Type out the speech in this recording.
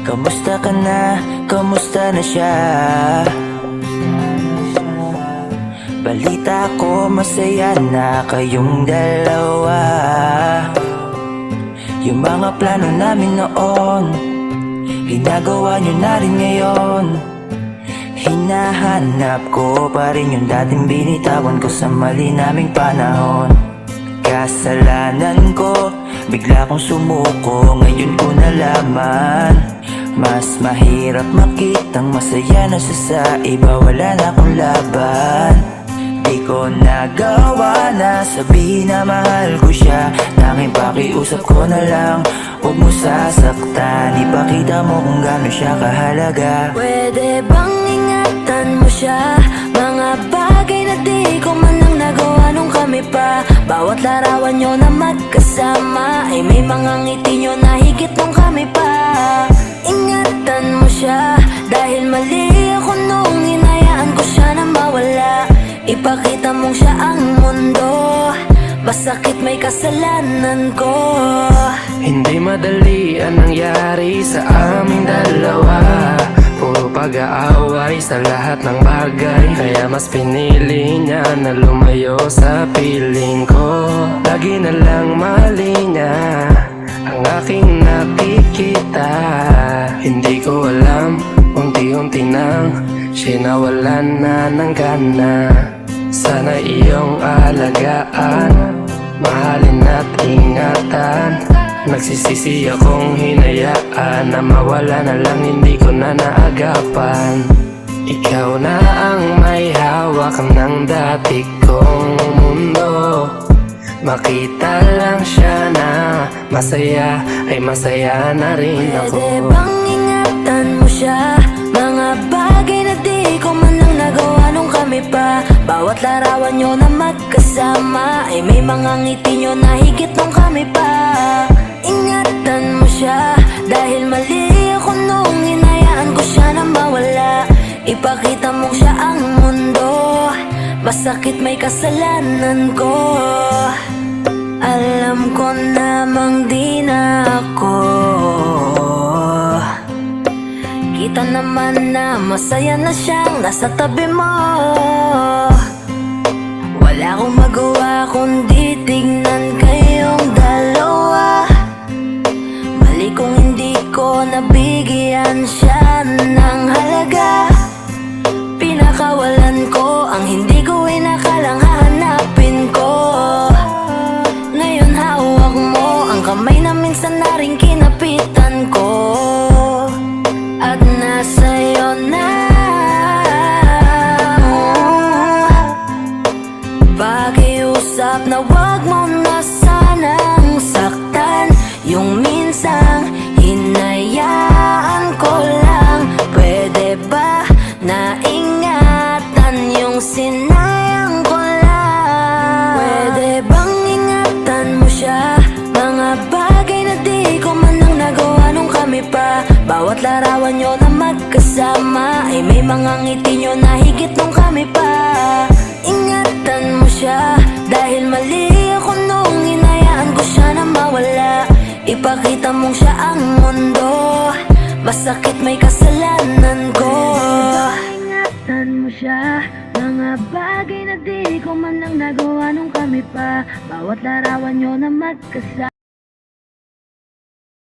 Kamusta ka na? Kamusta na siya? Balita ko masaya na kayong dalawa. Yung mga plano namin noon, ginagawa nyo na rin ngayon. Hinahanap ko pa rin yung dating binitawan ko sa mali naming panahon. Kasalanan ko, bigla kong sumuko, ngayon ko nalaman. Mas mahirap makitang masaya na siya sa iba, wala na akong laban. Di ko nagawa na sabihin na mahal ko siya. Tanging pakiusap ko na lang, huwag mo sasaktan. Ipakita mo kung gaano siya kahalaga. Pwede bang ingatan mo siya? Mga bagay na di ko man lang nagawa nung kami pa. Bawat larawan nyo na magkasama ay may mga ngiti nyo na higit nung kami pa. Ingatan mo siya dahil mali ako nung hinayaan ko siya na mawala. Ipakita mong siya ang mundo, masakit may kasalanan ko. Hindi madali ang nangyari sa aming dalawa. Puro pag-aaway sa lahat ng bagay, kaya mas pinili niya na lumayo sa piling ko. Lagi na lang mali niya ang aking nakikita. Hindi ko alam, unti-unti nang sinawalan na ng gana. Sana iyong alagaan, mahalin at ingatan. Nagsisisi akong hinayaan na mawala na lang, hindi ko na naagapan. Ikaw na ang may hawak ng dati kong mundo. Makita lang siya na masaya, ay masaya na rin ako. Pwede bang ingatan mo siya? Mga bagay na di ko man lang nagawa nung kami pa. Bawat larawan nyo na magkasama ay may mga ngiti nyo na higit nung kami pa. Ingatan mo siya dahil mali ako nung hinayaan ko siya na mawala. Ipakita mong siya ang mundo, masakit may kasalanan ko. Alam ko namang di na ako. Kita naman na masaya na siyang nasa tabi mo. Wala akong magawa kundi tignan kayong dalawa. Mali kung hindi ko nabigyan siya ng halaga. Pinakawalan ko ang hindi ko inakalang hahanapin ko. Ngayon hawak mo ang kamay na minsan na rin kinapitan ko. At nasa'yo na. Pakiusap na wag mo na sanang saktan. Yung minsang hinayaan ko lang. Pwede ba na ingatan yung sinayang ko lang? Pwede bang ingatan mo siya? Mga bagay na di ko man lang nagawa nung kami pa. Bawat larawan nyo na magkasama ay may mga ngiti nyo na higit nung kami pa. Ingatan mo siya dahil mali ako nung hinayaan ko siya na mawala. Ipakita mong siya ang mundo, masakit may kasalanan ko. Ingatan mo siya, mga bagay na di ko man lang nagawa nung kami pa. Bawat larawan nyo na magkasama